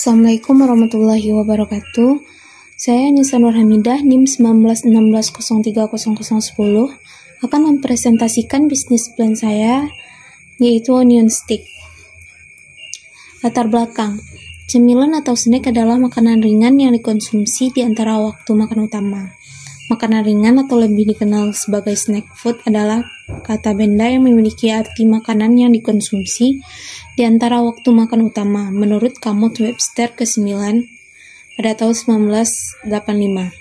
Assalamualaikum warahmatullahi wabarakatuh. Saya Anissa Nur Hamidah, NIM 1916030010, akan mempresentasikan bisnis plan saya, yaitu onion stick. Latar belakang. Cemilan atau snack adalah makanan ringan yang dikonsumsi di antara waktu makan utama. Makanan ringan atau lebih dikenal sebagai snack food adalah kata benda yang memiliki arti makanan yang dikonsumsi di antara waktu makan utama, menurut Kamus Webster ke-9 pada tahun 1985.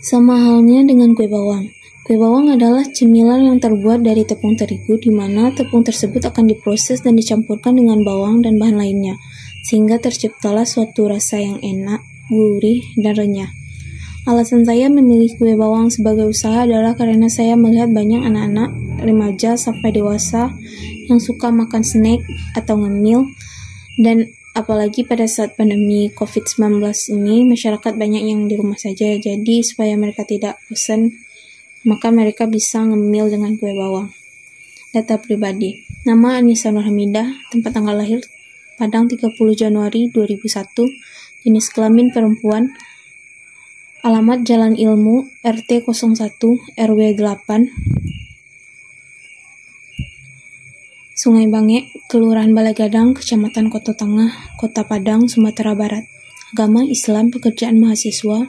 Sama halnya dengan kue bawang. Kue bawang adalah cemilan yang terbuat dari tepung terigu, di mana tepung tersebut akan diproses dan dicampurkan dengan bawang dan bahan lainnya, sehingga terciptalah suatu rasa yang enak, gurih, dan renyah. Alasan saya memilih kue bawang sebagai usaha adalah karena saya melihat banyak anak-anak, remaja sampai dewasa yang suka makan snack atau ngemil, dan apalagi pada saat pandemi COVID-19 ini, masyarakat banyak yang di rumah saja, jadi supaya mereka tidak bosan, maka mereka bisa ngemil dengan kue bawang. Data pribadi. Nama Anissa Nur Hamidah, tempat tanggal lahir Padang 30 Januari 2001, jenis kelamin perempuan, alamat Jalan Ilmu, RT 01, RW 8, Sungai Bange, Kelurahan Balai Gadang, Kecamatan Koto Tengah, Kota Padang, Sumatera Barat. Agama Islam, pekerjaan mahasiswa,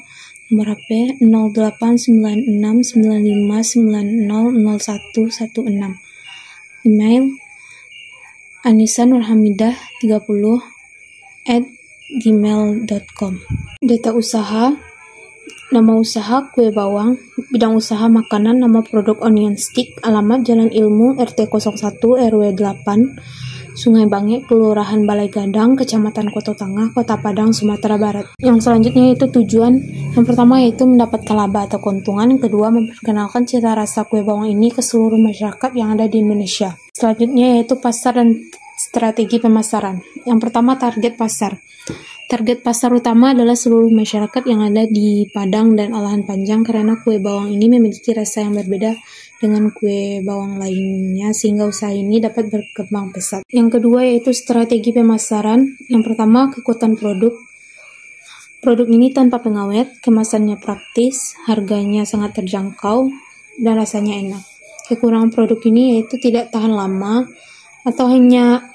nomor HP 089659900116. Email anissanurhamidah30@gmail.com. Data usaha. Nama usaha kue bawang, bidang usaha makanan, nama produk onion stick, alamat Jalan Ilmu, RT 01, RW 8, Sungai Bange, Kelurahan Balai Gadang, Kecamatan Koto Tengah, Kota Padang, Sumatera Barat. Yang selanjutnya yaitu tujuan. Yang pertama yaitu mendapatkan laba atau keuntungan. Yang kedua, memperkenalkan cita rasa kue bawang ini ke seluruh masyarakat yang ada di Indonesia. Selanjutnya yaitu pasar dan strategi pemasaran. Yang pertama, target pasar. Target pasar utama adalah seluruh masyarakat yang ada di Padang dan Olahan Panjang, karena kue bawang ini memiliki rasa yang berbeda dengan kue bawang lainnya, sehingga usaha ini dapat berkembang pesat. Yang kedua yaitu strategi pemasaran. Yang pertama, kekuatan produk. Produk ini tanpa pengawet, kemasannya praktis, harganya sangat terjangkau, dan rasanya enak. Kekurangan produk ini yaitu tidak tahan lama, atau hanya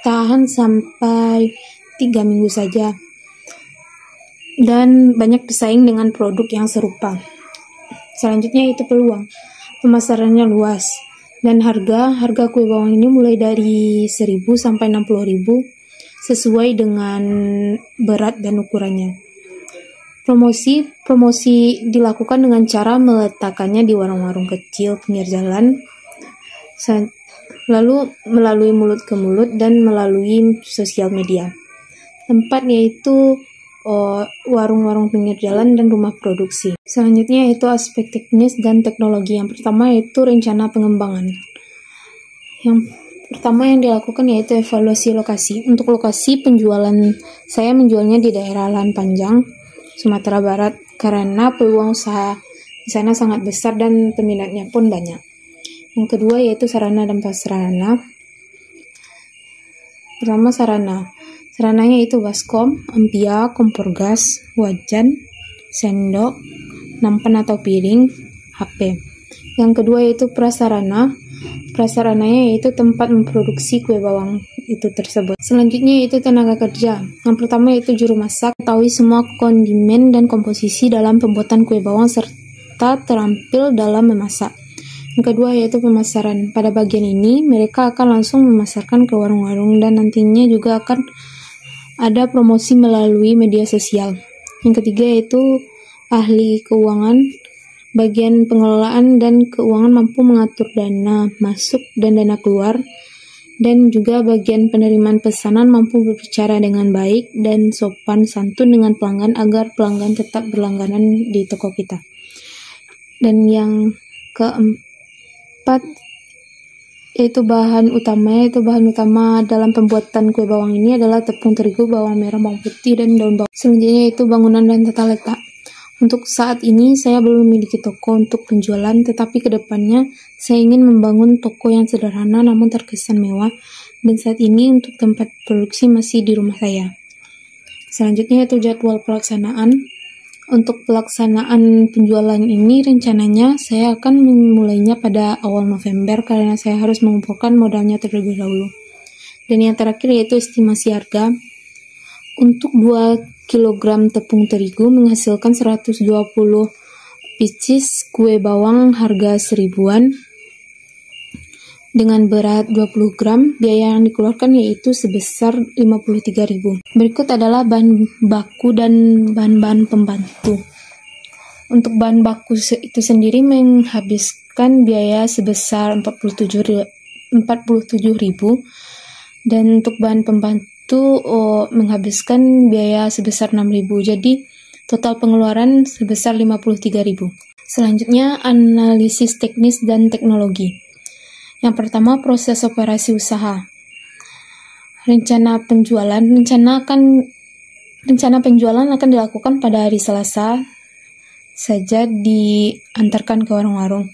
tahan sampai 3 minggu saja, dan banyak bersaing dengan produk yang serupa. Selanjutnya itu peluang. Pemasarannya luas, dan harga kue bawang ini mulai dari 1.000 sampai 60.000 sesuai dengan berat dan ukurannya. Promosi dilakukan dengan cara meletakkannya di warung-warung kecil pinggir jalan, lalu melalui mulut ke mulut dan melalui sosial media. Tempat yaitu warung-warung pinggir jalan dan rumah produksi. Selanjutnya yaitu aspek teknis dan teknologi. Yang pertama yaitu rencana pengembangan. Yang pertama yang dilakukan yaitu evaluasi lokasi. Untuk lokasi penjualan, saya menjualnya di daerah Olahan Panjang, Sumatera Barat, karena peluang usaha di sana sangat besar dan peminatnya pun banyak. Yang kedua yaitu sarana dan prasarana. Pertama, sarana. Sarananya itu baskom, ampia, kompor gas, wajan, sendok, nampan atau piring, HP. Yang kedua yaitu prasarana. Prasarananya yaitu tempat memproduksi kue bawang itu tersebut. Selanjutnya yaitu tenaga kerja. Yang pertama yaitu juru masak, ketahui semua kondimen dan komposisi dalam pembuatan kue bawang serta terampil dalam memasak. Yang kedua yaitu pemasaran. Pada bagian ini mereka akan langsung memasarkan ke warung-warung, dan nantinya juga akan ada promosi melalui media sosial. Yang ketiga yaitu ahli keuangan. Bagian pengelolaan dan keuangan mampu mengatur dana masuk dan dana keluar, dan juga bagian penerimaan pesanan mampu berbicara dengan baik dan sopan santun dengan pelanggan agar pelanggan tetap berlangganan di toko kita. Dan yang keempat yaitu bahan utama dalam pembuatan kue bawang ini adalah tepung terigu, bawang merah, bawang putih, dan daun bawang. Selanjutnya yaitu bangunan dan tata letak. Untuk saat ini saya belum memiliki toko untuk penjualan, tetapi kedepannya saya ingin membangun toko yang sederhana namun terkesan mewah, dan saat ini untuk tempat produksi masih di rumah saya. Selanjutnya yaitu jadwal pelaksanaan. Untuk pelaksanaan penjualan ini rencananya saya akan memulainya pada awal November karena saya harus mengumpulkan modalnya terlebih dahulu. Dan yang terakhir yaitu estimasi harga. Untuk 2 kg tepung terigu menghasilkan 120 pieces kue bawang harga 1000-an. Dengan berat 20 gram, biaya yang dikeluarkan yaitu sebesar 53.000. Berikut adalah bahan baku dan bahan-bahan pembantu. Untuk bahan baku itu sendiri menghabiskan biaya sebesar 47.000 dan untuk bahan pembantu menghabiskan biaya sebesar 6.000. Jadi total pengeluaran sebesar 53.000. Selanjutnya analisis teknis dan teknologi. Yang pertama, proses operasi usaha. Rencana penjualan akan dilakukan pada hari Selasa saja diantarkan ke warung-warung.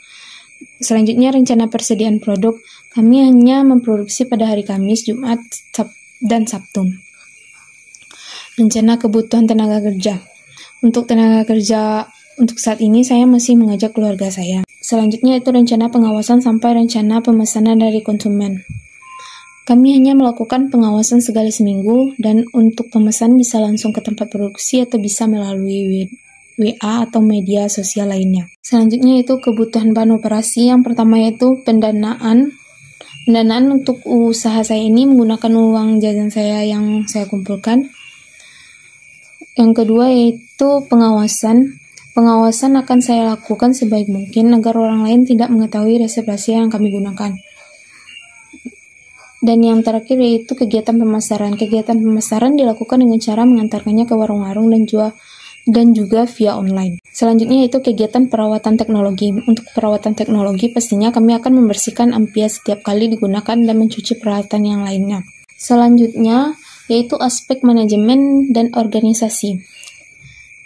Selanjutnya, rencana persediaan produk. Kami hanya memproduksi pada hari Kamis, Jumat, dan Sabtu. Rencana kebutuhan tenaga kerja. Untuk tenaga kerja untuk saat ini saya masih mengajak keluarga saya. Selanjutnya itu rencana pengawasan sampai rencana pemesanan dari konsumen. Kami hanya melakukan pengawasan sekali seminggu dan untuk pemesan bisa langsung ke tempat produksi atau bisa melalui WA atau media sosial lainnya. Selanjutnya itu kebutuhan bahan operasi. Yang pertama yaitu pendanaan. Pendanaan untuk usaha saya ini menggunakan uang jajan saya yang saya kumpulkan. Yang kedua yaitu pengawasan. Pengawasan akan saya lakukan sebaik mungkin agar orang lain tidak mengetahui resep rahasia yang kami gunakan. Dan yang terakhir yaitu kegiatan pemasaran. Kegiatan pemasaran dilakukan dengan cara mengantarkannya ke warung-warung dan juga via online. Selanjutnya yaitu kegiatan perawatan teknologi. Untuk perawatan teknologi pastinya kami akan membersihkan ampia setiap kali digunakan dan mencuci peralatan yang lainnya. Selanjutnya yaitu aspek manajemen dan organisasi.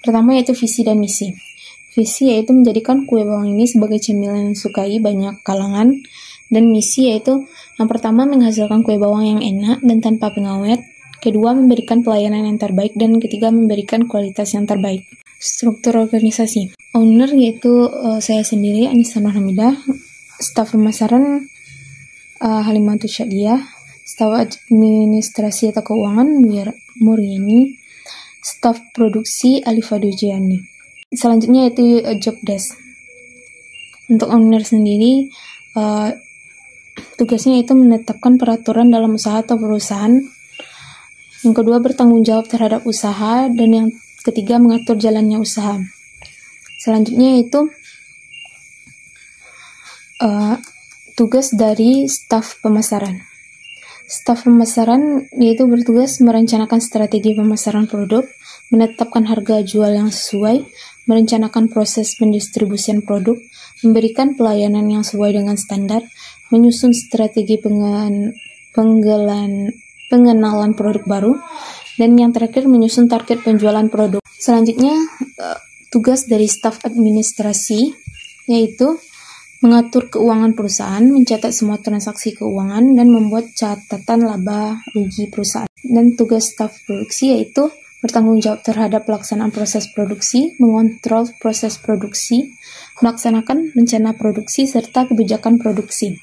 Pertama yaitu visi dan misi. Visi yaitu menjadikan kue bawang ini sebagai cemilan yang disukai banyak kalangan. Dan misi yaitu yang pertama menghasilkan kue bawang yang enak dan tanpa pengawet. Kedua memberikan pelayanan yang terbaik. Dan ketiga memberikan kualitas yang terbaik. Struktur organisasi. Owner yaitu saya sendiri, Anissa Nur Hamidah. Staf pemasaran Halimatus Syadiah. Staf administrasi atau keuangan Muriani. Staf produksi Alifa Dujiani. Selanjutnya yaitu job desk. Untuk owner sendiri, tugasnya itu menetapkan peraturan dalam usaha atau perusahaan. Yang kedua bertanggung jawab terhadap usaha. Dan yang ketiga mengatur jalannya usaha. Selanjutnya yaitu tugas dari staf pemasaran. Staf pemasaran yaitu bertugas merencanakan strategi pemasaran produk, menetapkan harga jual yang sesuai, merencanakan proses pendistribusian produk, memberikan pelayanan yang sesuai dengan standar, menyusun strategi pengenalan produk baru, dan yang terakhir menyusun target penjualan produk. Selanjutnya, tugas dari staf administrasi yaitu mengatur keuangan perusahaan, mencatat semua transaksi keuangan, dan membuat catatan laba rugi perusahaan. Dan tugas staf produksi yaitu bertanggung jawab terhadap pelaksanaan proses produksi, mengontrol proses produksi, melaksanakan rencana produksi, serta kebijakan produksi.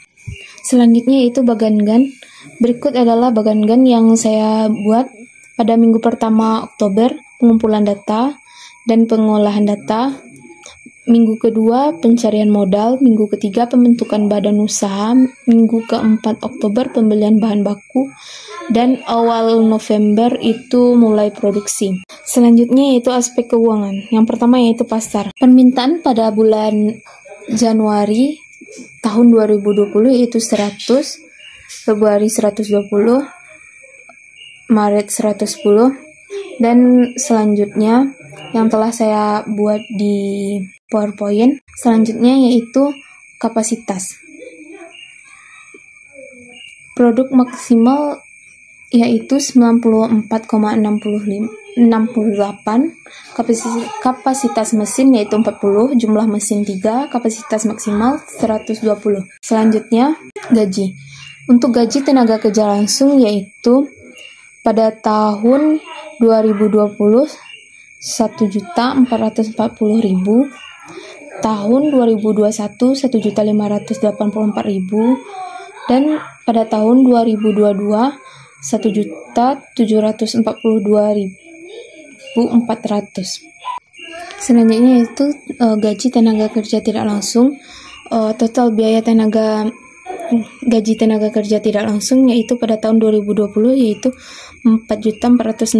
Selanjutnya yaitu Bagangan. Berikut adalah Bagangan yang saya buat pada minggu pertama Oktober, pengumpulan data dan pengolahan data. Minggu kedua, pencarian modal. Minggu ketiga, pembentukan badan usaha. Minggu keempat Oktober, pembelian bahan baku. Dan awal November itu mulai produksi. Selanjutnya yaitu aspek keuangan. Yang pertama yaitu pasar. Permintaan pada bulan Januari tahun 2020 yaitu 100, Februari 120, Maret 110, dan selanjutnya yang telah saya buat di PowerPoint. Selanjutnya yaitu kapasitas. Produk maksimal yaitu 94,68. Kapasitas mesin yaitu 40, jumlah mesin 3, kapasitas maksimal 120. Selanjutnya gaji. Untuk gaji tenaga kerja langsung yaitu pada tahun 2020 1.440.000, tahun 2021 1.584.000, dan pada tahun 2022 1.742.400. Selanjutnya itu gaji tenaga kerja tidak langsung. Total biaya gaji tenaga kerja tidak langsung yaitu pada tahun 2020 yaitu 4.416.000,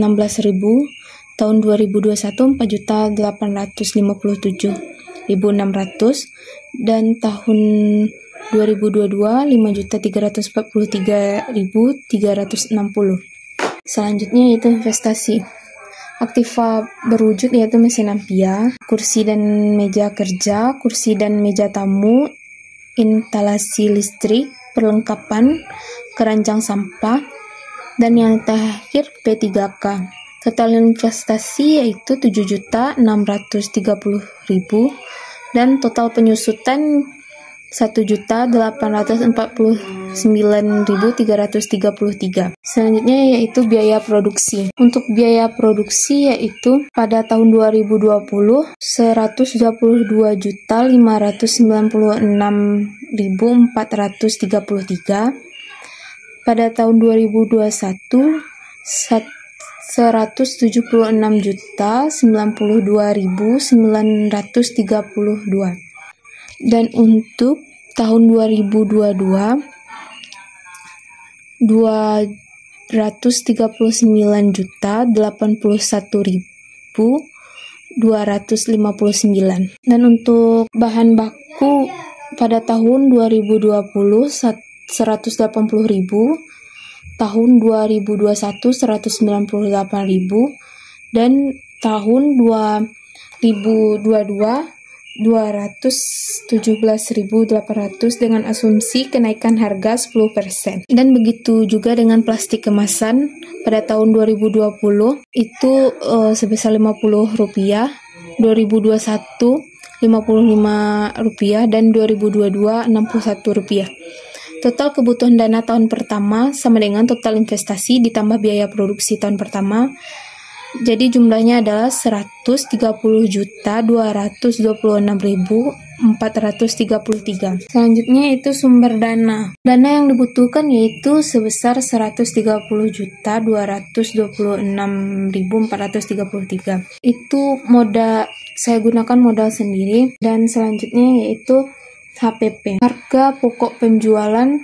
tahun 2021 4.857.600, dan tahun 2022 5.343.360. Selanjutnya yaitu investasi. Aktiva berwujud yaitu mesin Ampia, kursi dan meja kerja, kursi dan meja tamu, instalasi listrik, perlengkapan, keranjang sampah, dan yang terakhir P3K. Total investasi yaitu 7.630.000 dan total penyusutan 1.849.333. Selanjutnya yaitu biaya produksi. Untuk biaya produksi yaitu pada tahun 2020 122.596.433. Pada tahun 2021 176.092.932. Dan untuk tahun 2022 239.081.259. Dan untuk bahan baku pada tahun 2020 180.000, tahun 2021 198.000, dan tahun 2022 217.800 dengan asumsi kenaikan harga 10%. Dan begitu juga dengan plastik kemasan pada tahun 2020 itu sebesar Rp50, 2021 Rp55, dan 2022 Rp61. Total kebutuhan dana tahun pertama sama dengan total investasi ditambah biaya produksi tahun pertama. Jadi jumlahnya adalah 130.226.433. Selanjutnya itu sumber dana. Dana yang dibutuhkan yaitu sebesar 130.226.433. Itu saya gunakan modal sendiri. Dan selanjutnya yaitu HPP. Harga pokok penjualan.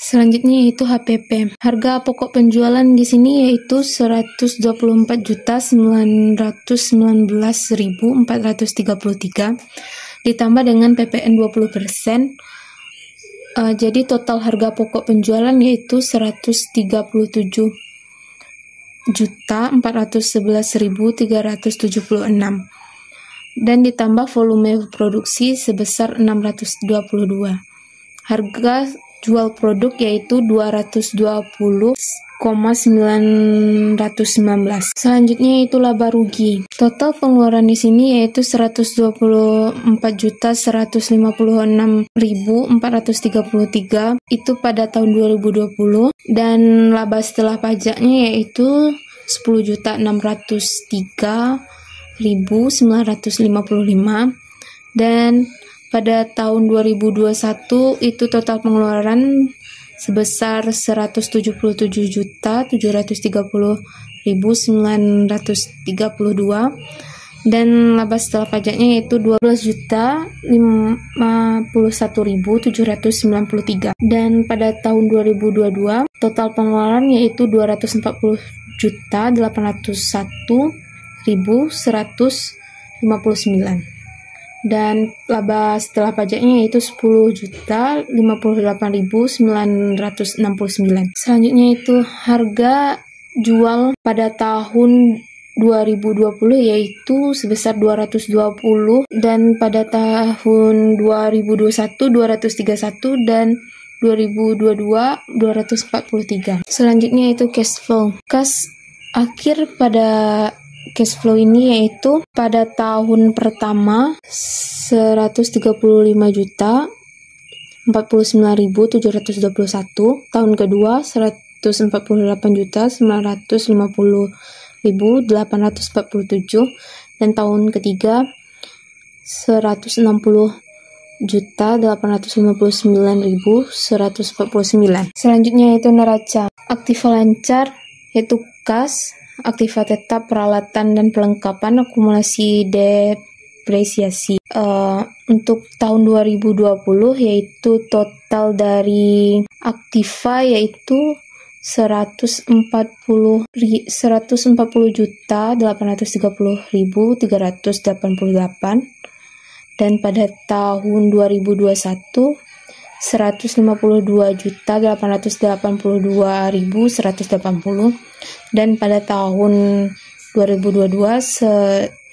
Selanjutnya yaitu HPP. Harga pokok penjualan di sini yaitu 124.919.433 ditambah dengan PPN 20%. Jadi total harga pokok penjualan yaitu 137.411.376 dan ditambah volume produksi sebesar 622. Harga jual produk yaitu 220,919. Selanjutnya itu laba rugi. Total pengeluaran di sini yaitu 124.156.433 itu pada tahun 2020, dan laba setelah pajaknya yaitu 10.603.955, dan pada tahun 2021 itu total pengeluaran sebesar 177.730.932 dan laba setelah pajaknya yaitu 12.051.793. Dan pada tahun 2022 total pengeluaran yaitu 241.159. Dan laba setelah pajaknya yaitu 10.058.969. Selanjutnya itu harga jual pada tahun 2020 yaitu sebesar 220, dan pada tahun 2021 231, dan 2022 243. Selanjutnya itu cash flow. Kas akhir pada cash flow ini yaitu pada tahun pertama 135 juta, 49.721, tahun kedua 148.950.847, dan tahun ketiga 160.859.149. Selanjutnya yaitu neraca. Aktiva lancar yaitu kas, aktiva tetap, peralatan dan perlengkapan, akumulasi depresiasi. Untuk tahun 2020 yaitu total dari aktiva yaitu 140.830.388, dan pada tahun 2021 152.882.180, dan pada tahun 2022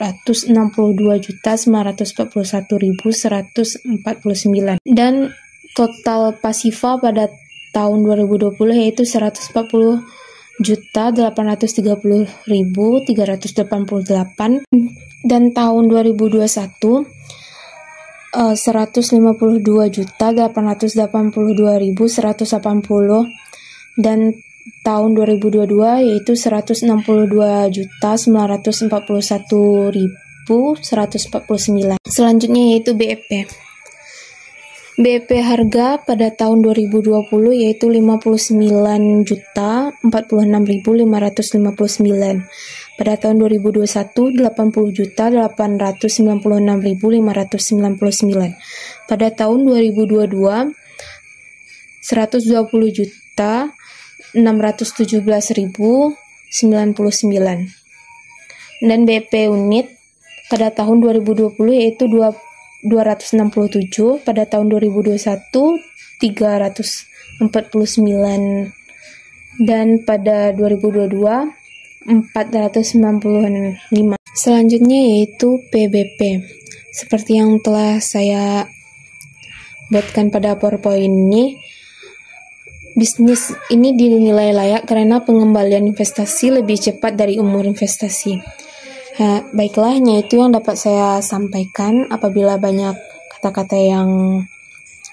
162.941.149, dan total pasiva pada tahun 2020 yaitu 140.830.388, dan tahun 2021 152.882.180, dan tahun 2022 yaitu 162.941.149. Selanjutnya yaitu BEP. BEP harga pada tahun 2020 yaitu 59.046.559. Pada tahun 2021 80.896.599. Pada tahun 2022 120.617.099. Dan BEP unit pada tahun 2020 yaitu 267, pada tahun 2021 349, dan pada 2022 495. Selanjutnya yaitu PBP. Seperti yang telah saya buatkan pada PowerPoint ini, bisnis ini dinilai layak karena pengembalian investasi lebih cepat dari umur investasi. Baiklah, hanya itu yang dapat saya sampaikan. Apabila banyak kata-kata yang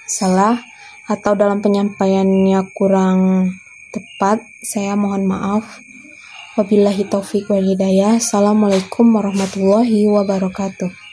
salah atau dalam penyampaiannya kurang tepat, saya mohon maaf. Wabillahi taufiq wal hidayah. Assalamualaikum warahmatullahi wabarakatuh.